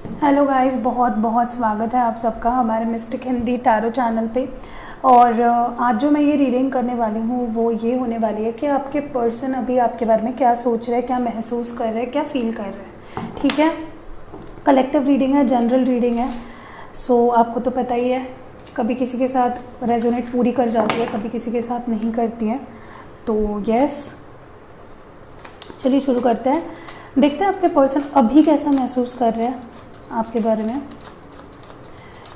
Hello guys, बहुत बहुत स्वागत है आप सबका हमारे मिस्टिक हिंदी टैरो चैनल पे। और आज जो मैं ये रीडिंग करने वाली हूँ वो ये होने वाली है कि आपके पर्सन अभी आपके बारे में क्या सोच रहे हैं, क्या महसूस कर रहे हैं, क्या फील कर रहे हैं। ठीक है, कलेक्टिव रीडिंग है, जनरल रीडिंग है। सो आपको तो पता ही है, कभी किसी के साथ रेजोनेट पूरी कर जाती है, कभी किसी के साथ नहीं करती है। तो यस, चलिए शुरू करते हैं। देखते हैं आपके पर्सन अभी कैसा महसूस कर रहे हैं आपके बारे में,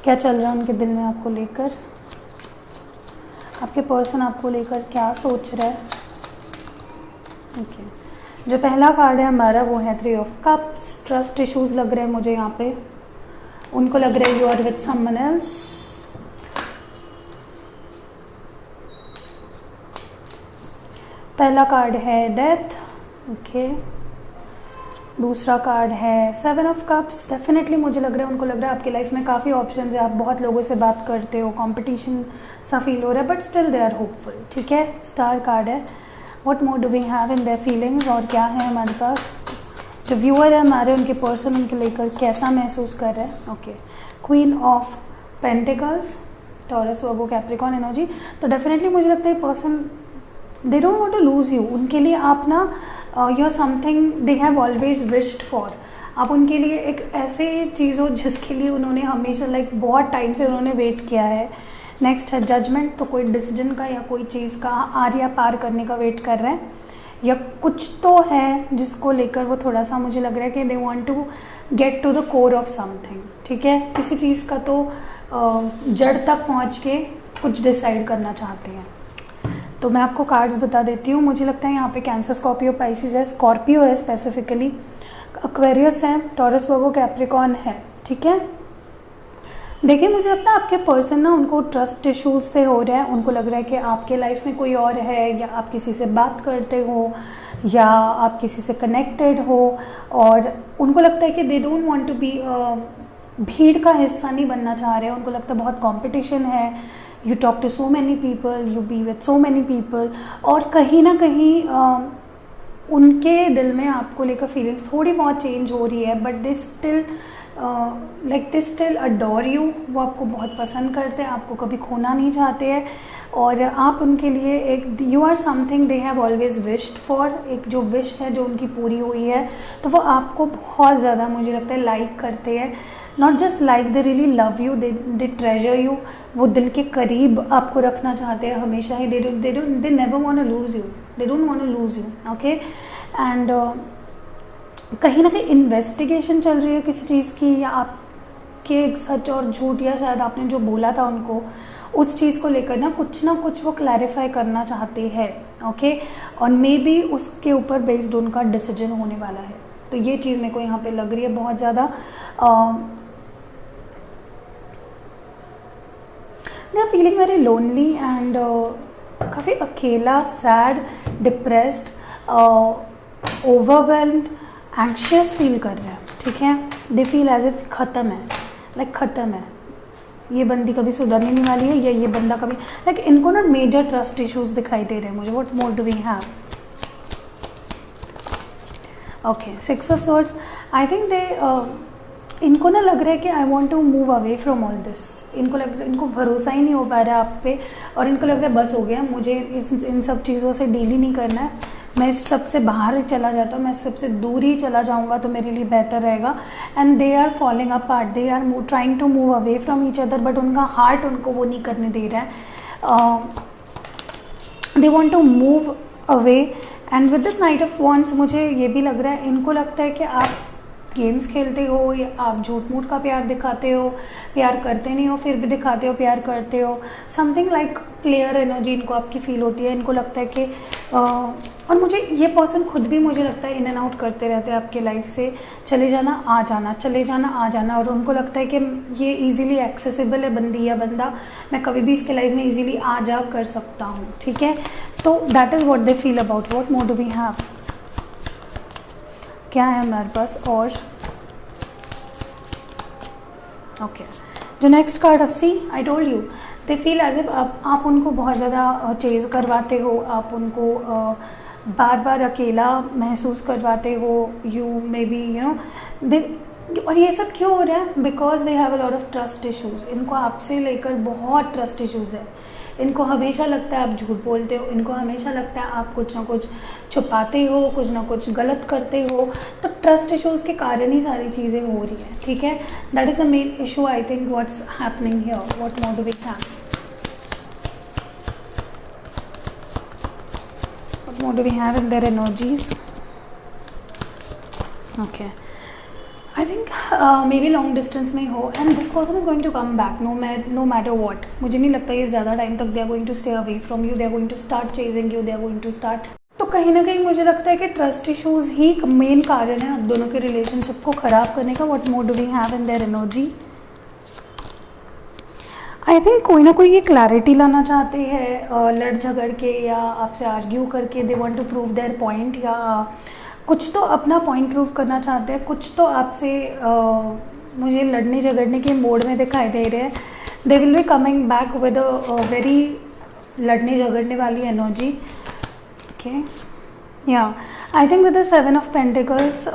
क्या चल रहा है उनके दिल में आपको लेकर, आपके पर्सन आपको लेकर क्या सोच रहा है। ओके, जो पहला कार्ड है हमारा वो है 3 ऑफ कप्स। ट्रस्ट इश्यूज लग रहे हैं मुझे यहाँ पे, उनको लग रहा है you are with someone else. पहला कार्ड है डेथ। ओके, दूसरा कार्ड है 7 ऑफ कप्स। डेफिनेटली मुझे लग रहा है, उनको लग रहा है आपकी लाइफ में काफ़ी ऑप्शंस है, आप बहुत लोगों से बात करते हो, कंपटीशन सा फील हो रहा है, but still they are hopeful. ठीक है, स्टार कार्ड है। What more do we have in their feelings, और क्या है हमारे पास, जो व्यूअर है हमारे, उनके पर्सन उनके लेकर कैसा महसूस कर रहे हैं। Okay, queen of pentacles, Taurus Virgo Capricorn energy. तो डेफिनेटली मुझे लगता है person they don't want to lose you. उनके लिए आप ना you are something they have always wished for. आप उनके लिए एक ऐसे चीज़ हो जिसके लिए उन्होंने हमेशा बहुत टाइम से उन्होंने वेट किया है। नेक्स्ट है जजमेंट। तो कोई डिसीजन का या कोई चीज़ का आर या पार करने का वेट कर रहे हैं, या कुछ तो है जिसको लेकर वो थोड़ा सा मुझे लग रहा है कि they want to get to the core of something. ठीक है, किसी चीज़ का तो जड़ तक पहुँच के कुछ डिसाइड करना चाहते हैं। तो मैं आपको कार्ड्स बता देती हूँ। मुझे लगता है यहाँ पे कैंसर, स्कॉर्पियो, पाइसिस है, स्कॉर्पियो है स्पेसिफिकली, एक्वेरियस है, टॉरस वर्गो कैप्रिकॉर्न है। ठीक है, देखिए मुझे लगता है आपके पर्सन ना, उनको ट्रस्ट इश्यूज से हो रहा है। उनको लग रहा है कि आपके लाइफ में कोई और है, या आप किसी से बात करते हो, या आप किसी से कनेक्टेड हो, और उनको लगता है कि they don't want to be भीड़ का हिस्सा नहीं बनना चाह रहे हैं। उनको लगता है बहुत कंपटीशन है, you talk to so many people, you be with so many people, और कहीं ना कहीं उनके दिल में आपको लेकर फीलिंग्स थोड़ी बहुत चेंज हो रही है, but they still they still adore you. वो आपको बहुत पसंद करते हैं, आपको कभी खोना नहीं चाहते हैं, और आप उनके लिए एक you are something they have always wished for. एक जो विश है जो उनकी पूरी हुई है, तो वो आपको बहुत ज़्यादा मुझे लगता है लाइक करते हैं। Not just like, they really love you, they treasure you. वो दिल के करीब आपको रखना चाहते हैं हमेशा ही। They never want to lose you, they don't want to lose you. Okay, and कहीं ना कहीं इन्वेस्टिगेशन चल रही है किसी चीज़ की, या आपके सच और झूठ, या शायद आपने जो बोला था उनको उस चीज़ को लेकर ना कुछ वो क्लैरिफाई करना चाहते हैं। ओके, और मे बी उसके ऊपर बेस्ड उनका डिसीजन होने वाला है। तो ये चीज़ मेरे को यहाँ पे लग रही है बहुत ज़्यादा। They are feeling very lonely and काफ़ी अकेला, sad, depressed, overwhelmed, anxious feel कर रहे हैं। ठीक है, दे फील एज इफ ख़त्म है, ख़त्म है, ये बंदी कभी सुधरने नहीं वाली है, या ये बंदा कभी इनको ना मेजर ट्रस्ट इश्यूज दिखाई दे रहे हैं मुझे। What more do we have. Okay, 6 of swords. I think they इनको ना लग रहा है कि I want to move away from all this. इनको लग रहा है, इनको भरोसा ही नहीं हो पा रहा है आप पे, और इनको लग रहा है बस हो गया, मुझे इन सब चीज़ों से डील ही नहीं करना है, मैं इस सबसे बाहर ही चला जाता हूँ, मैं सबसे दूर ही चला जाऊँगा तो मेरे लिए बेहतर रहेगा। And they are following apart, they are trying to move away from each other, but उनका हार्ट उनको वो नहीं करने दे रहा है। They want to move away. And with this knight of wands मुझे ये भी लग रहा है, इनको लगता है कि आप गेम्स खेलते हो, या आप झूठ मूठ का प्यार दिखाते हो, प्यार करते नहीं हो फिर भी दिखाते हो प्यार करते हो। समथिंग लाइक क्लियर एनर्जी इनको आपकी फील होती है। इनको लगता है कि और मुझे ये पर्सन खुद भी मुझे लगता है इन एंड आउट करते रहते हैं आपके लाइफ से, चले जाना आ जाना, चले जाना आ जाना, और उनको लगता है कि ये इजीली एक्सेसिबल है बंदी या बंदा, मैं कभी भी इसके लाइफ में इजीली आ जा कर सकता हूँ। ठीक है, तो that is what they feel about. What more do we have, क्या है हमारे पास और। ओके, जो next card see, I told you they feel as if आप उनको बहुत ज़्यादा चेज करवाते हो, आप उनको बार बार अकेला महसूस करवाते हो। You may be you know they और ये सब क्यों हो रहा है? Because they have a lot of trust issues. इनको आपसे लेकर बहुत ट्रस्ट इश्यूज है। इनको हमेशा लगता है आप झूठ बोलते हो, इनको हमेशा लगता है आप कुछ ना कुछ छुपाते हो, कुछ ना कुछ गलत करते हो। तो ट्रस्ट इश्यूज के कारण ही सारी चीज़ें हो रही हैं, ठीक है। That is the main issue I think what's happening here, what more do we have, what more do we have in their energies. Okay, I think may be long distance में हो and this person is going to come back no matter what. मुझे नहीं लगता ये ज़्यादा time तक they are going to stay away from you, they are going to start chasing you, they are going to start. तो कहीं ना कहीं मुझे लगता है कि ट्रस्ट इशूज़ ही मेन कारण है आप दोनों के रिलेशनशिप को ख़राब करने का। What more do we have in their energy? I think कोई ना कोई ये क्लैरिटी लाना चाहते हैं लड़ झगड़ के या आपसे आर्ग्यू करके। They want to prove their point, या कुछ तो अपना पॉइंट प्रूव करना चाहते हैं, कुछ तो आपसे मुझे लड़ने झगड़ने के मोड में दिखाई दे रहे हैं। They will be coming back with a very लड़ने झगड़ने वाली एनर्जी। ओके, या I think with the 7 of pentacles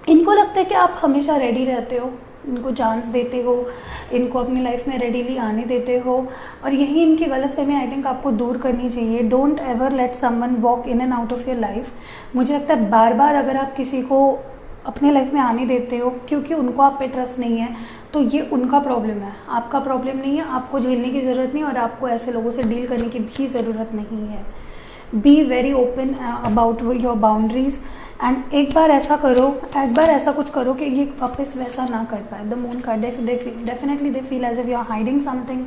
इनको लगता है कि आप हमेशा रेडी रहते हो, इनको चांस देते हो, इनको अपनी लाइफ में रेडीली आने देते हो, और यही इनकी गलतफहमी आई थिंक आपको दूर करनी चाहिए। Don't ever let someone walk in and out of your life. मुझे लगता है बार बार अगर आप किसी को अपने लाइफ में आने देते हो क्योंकि उनको आप पे ट्रस्ट नहीं है, तो ये उनका प्रॉब्लम है, आपका प्रॉब्लम नहीं है। आपको झेलने की ज़रूरत नहीं और आपको ऐसे लोगों से डील करने की भी ज़रूरत नहीं है। Be very open about your boundaries and एक बार ऐसा कुछ करो कि ये वापस वैसा ना कर पाए। The moon card definitely they feel as if you are hiding something.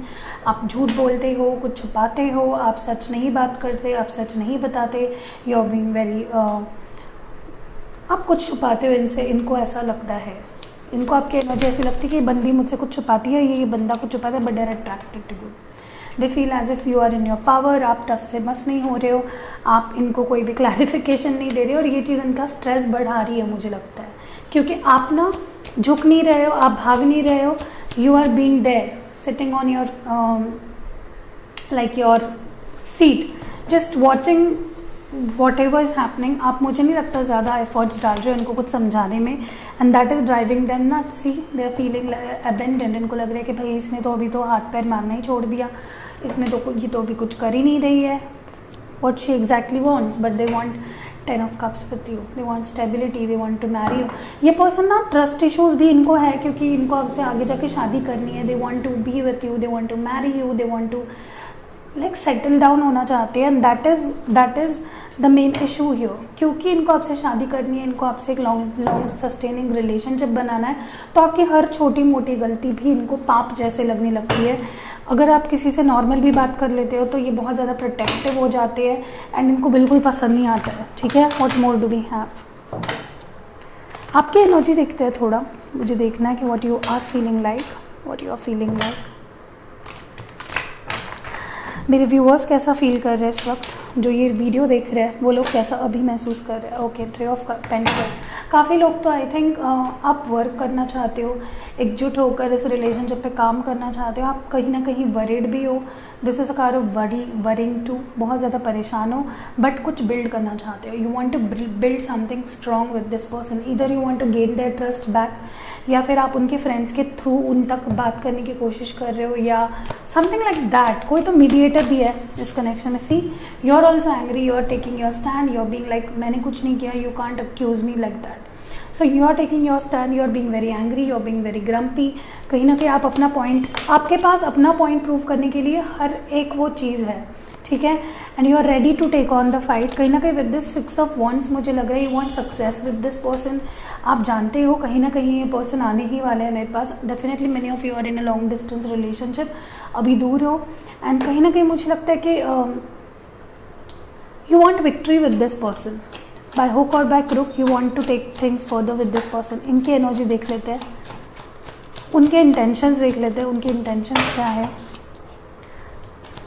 आप झूठ बोलते हो, कुछ छुपाते हो, आप सच नहीं बात करते, आप सच नहीं बताते, यू आर बीइंग वेरी आप कुछ छुपाते हो इनसे। इनको ऐसा लगता है, इनको आपकी एनर्जी ऐसी लगती है कि ये बंदी मुझसे कुछ छुपाती है, ये बंदा कुछ छुपाता है, but they are attracted to you. They feel as if you are in your power. आप टस से मस नहीं हो रहे हो, आप इनको कोई भी क्लैरिफिकेशन नहीं दे रहे हो, और ये चीज़ इनका स्ट्रेस बढ़ा रही है मुझे लगता है, क्योंकि आप ना झुक नहीं रहे हो, आप भाग नहीं रहे हो। You are being there sitting on your like your seat just watching whatever is happening. आप मुझे नहीं लगता ज़्यादा एफर्ट्स डाल रहे हो इनको कुछ समझाने में, and that is driving them nut. See they are feeling abandoned. इनको लग रहा है कि भाई इसने तो अभी तो हाथ पैर मारना ही छोड़ दिया, इसमें तो ये तो अभी कुछ कर ही नहीं रही है what she exactly wants, but they want 10 of cups with you. They want stability, they want to marry you. ये पर्सन ना ट्रस्ट इशूज़ भी इनको है, क्योंकि इनको आपसे आगे जाके शादी करनी है। They want to be with you, they want to marry you, they want to like settle down होना चाहते हैं, and that is the main issue here. क्योंकि इनको आपसे शादी करनी है, इनको आपसे एक लॉन्ग सस्टेनिंग रिलेशनशिप बनाना है, तो आपकी हर छोटी मोटी गलती भी इनको पाप जैसे लगने लगती है। अगर आप किसी से नॉर्मल भी बात कर लेते हो तो ये बहुत ज़्यादा प्रोटेक्टिव हो जाते हैं, एंड इनको बिल्कुल पसंद नहीं आता है, ठीक है। What more do we have? आपकी एनर्जी देखते हैं थोड़ा, मुझे देखना है कि what you are feeling like. मेरे व्यूअर्स कैसा फील कर रहे हैं इस वक्त, जो ये वीडियो देख रहे हैं वो लोग कैसा अभी महसूस कर रहे हैं? Okay, 3 of pentacles. काफ़ी लोग तो आई थिंक आप वर्क करना चाहते हो, एकजुट होकर इस रिलेशनशिप पे काम करना चाहते हो। आप कहीं ना कहीं वरीड भी हो। This is a card of worrying too, बहुत ज़्यादा परेशान हो, बट कुछ बिल्ड करना चाहते हो। You want to build something strong with this person. इधर you want to gain their trust back, या फिर आप उनके फ्रेंड्स के थ्रू उन तक बात करने की कोशिश कर रहे हो, या समथिंग लाइक दैट। कोई तो मीडिएटर भी है इस कनेक्शन में। See, you are also angry, you are taking your stand, you are being like मैंने कुछ नहीं किया, you can't accuse me like that. So you are taking your stand, you are being very angry, you are being very grumpy. कहीं ना कहीं आप अपना point, आपके पास अपना पॉइंट प्रूव करने के लिए हर एक वो चीज़ है, ठीक है, and you are ready to take on the fight. कहीं ना कहीं विद दिस 6 ऑफ वॉन्ड्स मुझे लग रहा है you want success with this person. आप जानते हो कहीं ना कहीं ये पर्सन आने ही वाला है मेरे पास। Definitely many of you are in a long distance relationship, अभी दूर हो, एंड कहीं ना कहीं मुझे लगता है कि you want victory with this person. By hook और by crook you want to take things further with this person. इनकी एनर्जी देख लेते हैं, उनके इंटेंशंस देख लेते हैं, उनके इंटेंशंस क्या है।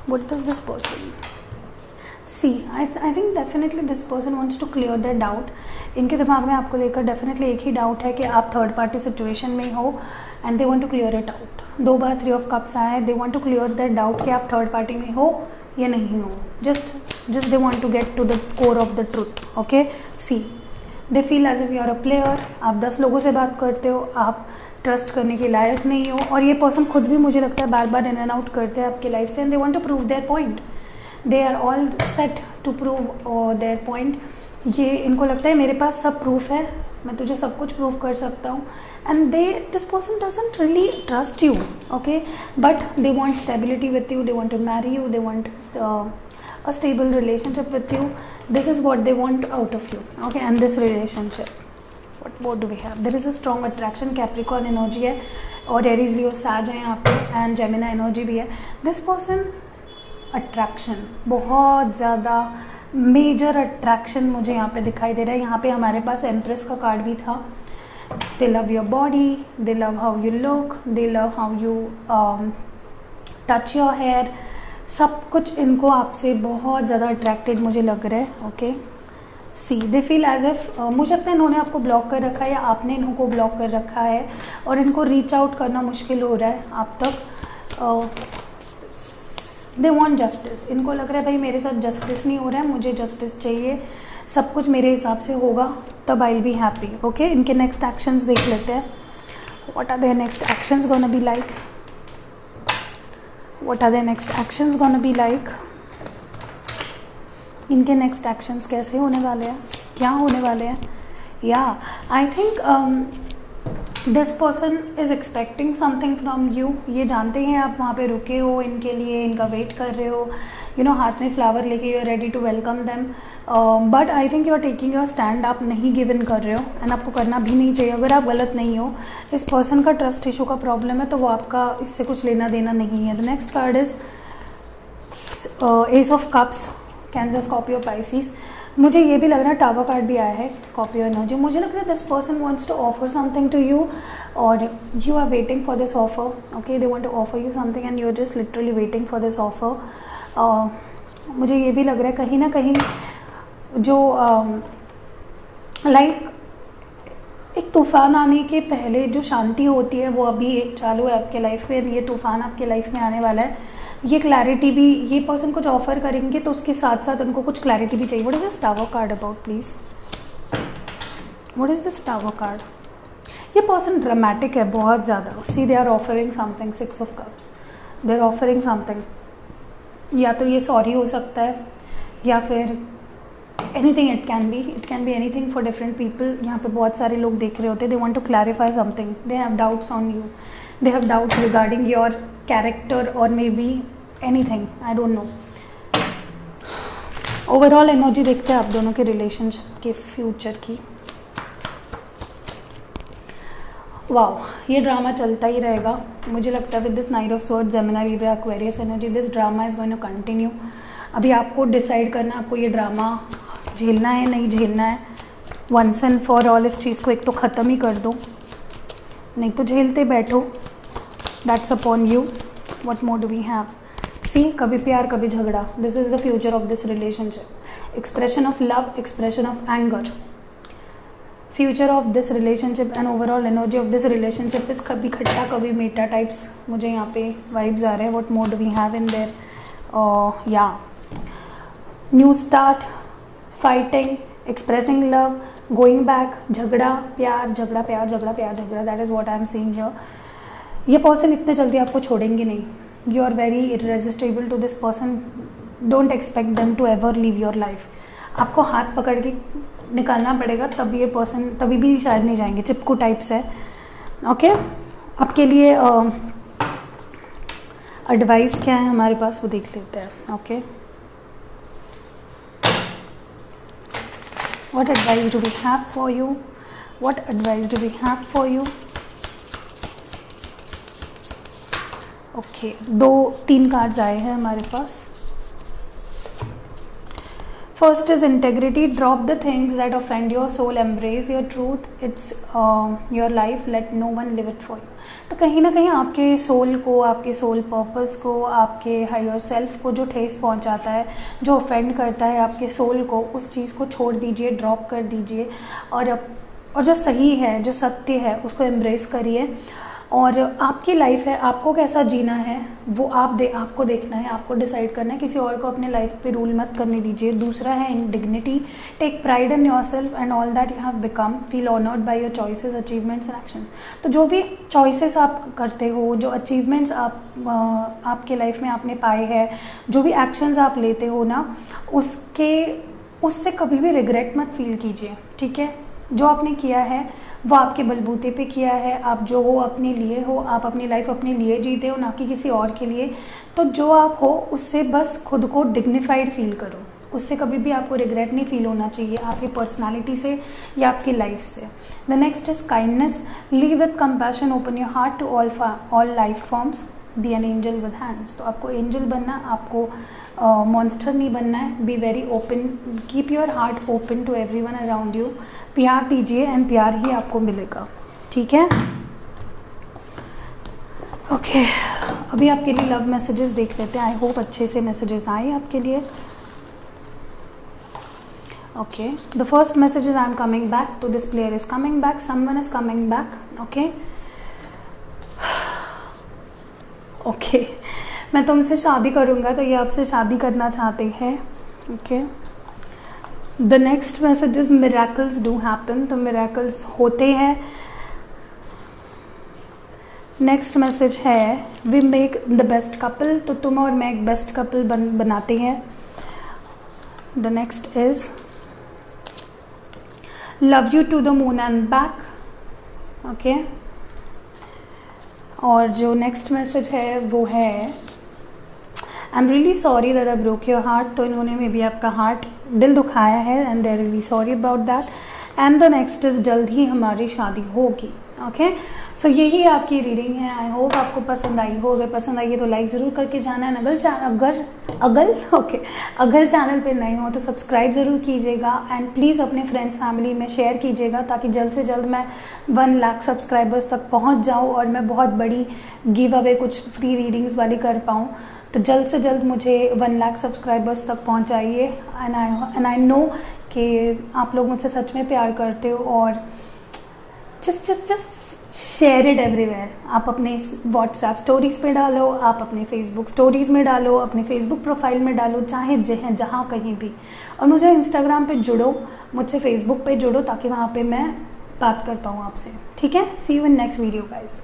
What does this person see? I think definitely this person wants to clear their doubt. इनके दिमाग में आपको लेकर डेफिनेटली एक ही डाउट है कि आप थर्ड पार्टी सिचुएशन में हो, and they want to clear it out. 2 बार 3 ऑफ कप्स आया है। They want to clear their doubt कि आप थर्ड पार्टी में हो या नहीं हो। Just they want to get to the core of the truth. Okay, see they feel as if you are a player, आप 10 लोगों से बात करते हो, आप ट्रस्ट करने के लायक नहीं हो, और ये पर्सन खुद भी मुझे लगता है बार बार इन एंड आउट करते हैं आपकी लाइफ से, and they want to prove their point, they are all set to prove their point. ये इनको लगता है मेरे पास सब प्रूफ है, मैं तुझे सब कुछ प्रूव कर सकता हूँ, and this person doesn't really trust you, okay, but they want stability with you, they want to marry you, they want a stable relationship with you. This is what they want out of you, okay, and this relationship. What more do we have? There is a strong attraction, Capricorn energy है, और Aries, Leo, Sag है यहाँ पे, and Gemini energy भी है. This person attraction, बहुत ज़्यादा major attraction मुझे यहाँ पे दिखाई दे रहा है। यहाँ पे हमारे पास एम्प्रेस का कार्ड भी था। They love your body, they love how you look, they love how you touch your hair, सब कुछ इनको आपसे बहुत ज़्यादा अट्रैक्टेड मुझे लग रहा है, okay. See they feel as if, मुझे लगता है इन्होंने आपको ब्लॉक कर रखा है या आपने इनको ब्लॉक कर रखा है, और इनको रीच आउट करना मुश्किल हो रहा है आप तक। दे वांट जस्टिस, इनको लग रहा है भाई मेरे साथ जस्टिस नहीं हो रहा है, मुझे जस्टिस चाहिए, सब कुछ मेरे हिसाब से होगा तब I will be happy, okay. इनके नेक्स्ट एक्शंस देख लेते हैं। What are their next actions gonna be like? What are their next actions gonna be like? इनके नेक्स्ट एक्शंस कैसे होने वाले हैं, क्या होने वाले हैं? या I think this person is expecting something from you. ये जानते हैं आप वहाँ पे रुके हो इनके लिए, इनका वेट कर रहे हो, यू नो, हाथ में फ्लावर लेके you are ready to welcome them, but I think you are taking your stand, आप नहीं गिव इन कर रहे हो, एंड आपको करना भी नहीं चाहिए अगर आप गलत नहीं हो। इस पर्सन का ट्रस्ट इशू का प्रॉब्लम है, तो वो आपका इससे कुछ लेना देना नहीं है। The next card is S of cups, cancer, Scorpio, Pisces. मुझे ये भी लग रहा है टावर कार्ड भी आया है, स्कॉर्पियो एनर्जी। मुझे लग रहा है this person wants to offer something to you, और you are waiting for this offer, okay. They want to offer you something and you are just literally waiting for this offer. मुझे ये भी लग रहा है कहीं ना कहीं जो लाइक एक तूफ़ान आने के पहले जो शांति होती है वो अभी चालू है आपके लाइफ में। ये तूफ़ान आपके लाइफ में आने वाला है। ये क्लैरिटी भी, ये पर्सन कुछ ऑफर करेंगे तो उसके साथ साथ उनको कुछ क्लैरिटी भी चाहिए। What is this tower card about please? What is this tower card? ये पर्सन ड्रामेटिक है बहुत ज़्यादा। See they are offering something, 6 of cups, they are offering something. या तो ये सॉरी हो सकता है, या फिर anything, it can be anything for different people. यहाँ पे बहुत सारे लोग देख रहे होते हैं। They want to clarify something, they have doubts on you, they have doubts regarding your character और maybe anything, I don't know. Overall energy देखते हैं आप दोनों के रिलेशनशिप के फ्यूचर की। वाओ, ये ड्रामा चलता ही रहेगा मुझे लगता है। With this knight of swords, Gemini, Libra, Aquarius energy, this drama is going to continue. अभी आपको डिसाइड करना है आपको ये ड्रामा झेलना है नहीं झेलना है। वंस एंड फॉर ऑल इस चीज़ को एक तो ख़त्म ही कर दो, नहीं तो झेलते बैठो। That's upon you. What more do we have? See, कभी प्यार कभी झगड़ा। This is the future of this relationship. Expression of love, expression of anger. Future of this relationship and overall energy of this relationship is कभी खट्टा कभी मीठा types मुझे यहाँ पे वाइब्स आ रहे हैं। What more do we have in there? या new start, fighting, expressing love, going back, झगड़ा, प्यार, झगड़ा, प्यार, झगड़ा, प्यार, झगड़ा। That is what I am seeing here. ये पर्सन इतने जल्दी आपको छोड़ेंगे नहीं। You are very irresistible to this person. Don't expect them to ever leave your life. आपको हाथ पकड़ के निकालना पड़ेगा, तब ये पर्सन तभी भी शायद नहीं जाएंगे। चिपकू टाइप्स है, ओके। आपके लिए एडवाइस क्या है हमारे पास वो देख लेते हैं, okay. What advice do we have for you? What advice do we have for you? Okay, 2-3 cards आए हैं हमारे पास। First is integrity. Drop the things that offend your soul. Embrace your truth. It's your life. Let no one live it for you. तो कहीं ना कहीं आपके soul को, आपके सोल पर्पस को, आपके हायर सेल्फ को जो ठेस पहुंचाता है, जो ऑफेंड करता है आपके सोल को, उस चीज़ को छोड़ दीजिए, ड्रॉप कर दीजिए, और जो सही है, जो सत्य है, उसको एम्ब्रेस करिए। और आपकी लाइफ है, आपको कैसा जीना है वो आपको देखना है, आपको डिसाइड करना है। किसी और को अपने लाइफ पे रूल मत करने दीजिए। दूसरा है in dignity, take pride in yourself and all that you have become, feel honoured by your choices, achievements and actions. तो जो भी चॉइसेस आप करते हो, जो अचीवमेंट्स आपके लाइफ में आपने पाए हैं, जो भी एक्शंस आप लेते हो ना, उससे कभी भी रिग्रेट मत फील कीजिए, ठीक है। जो आपने किया है वो आपके बलबूते पे किया है। आप जो हो अपने लिए हो, आप अपनी लाइफ अपने लिए जीते हो, ना कि किसी और के लिए। तो जो आप हो उससे बस खुद को डिग्निफाइड फील करो, उससे कभी भी आपको रिग्रेट नहीं फील होना चाहिए आपकी पर्सनालिटी से या आपकी लाइफ से। The next is kindness, live with compassion, open your heart to all life forms, be an angel with hands. तो आपको एंजल बनना, आपको मॉन्स्टर नहीं बनना है। Be very open, keep your heart open to everyone around you. प्यार दीजिए and प्यार ही आपको मिलेगा, ठीक है। ओके, अभी आपके लिए लव मैसेजेस देख लेते हैं। आई होप अच्छे से मैसेजेस आए आपके लिए। Okay, the first message is I am coming back to this player is coming back, someone is coming back. Okay okay, मैं तुमसे शादी करूँगा, तो ये आपसे शादी करना चाहते हैं। Okay, the next message is miracles do happen, तो मिरेकल्स होते हैं। नेक्स्ट मैसेज है we make the best couple, तो तुम और मैं एक बेस्ट कपल बनाते हैं। The next is love you to the moon and back. Okay, और जो नेक्स्ट मैसेज है वो है I am really sorry that I broke your heart, तो इन्होंने में भी आपका दिल दुखाया है and they are really sorry about that. And the next is जल्द ही हमारी शादी होगी। ओके, सो यही आपकी रीडिंग है। आई होप आपको पसंद आई हो। अगर पसंद आई है तो लाइक ज़रूर करके जाना है। अगर चैनल पे नए हो तो सब्सक्राइब ज़रूर कीजिएगा एंड प्लीज़ अपने फ्रेंड्स फैमिली में शेयर कीजिएगा, ताकि जल्द से जल्द मैं 1 लाख सब्सक्राइबर्स तक पहुंच जाऊं और मैं बहुत बड़ी गिव अवे कुछ फ्री रीडिंग्स वाली कर पाऊँ। तो जल्द से जल्द मुझे 1 लाख सब्सक्राइबर्स तक पहुंचाइए। एंड आई नो कि आप लोग मुझसे सच में प्यार करते हो, और जस्ट शेयर इट एवरीवेयर। आप अपने व्हाट्सएप स्टोरीज़ पे डालो, आप अपने फेसबुक स्टोरीज़ में डालो, अपने फेसबुक प्रोफाइल में डालो, चाहे जहाँ कहीं भी। और मुझे इंस्टाग्राम पे जुड़ो, मुझसे फेसबुक पे जुड़ो, ताकि वहाँ पे मैं बात कर पाऊँ आपसे, ठीक है। See you in next video guys.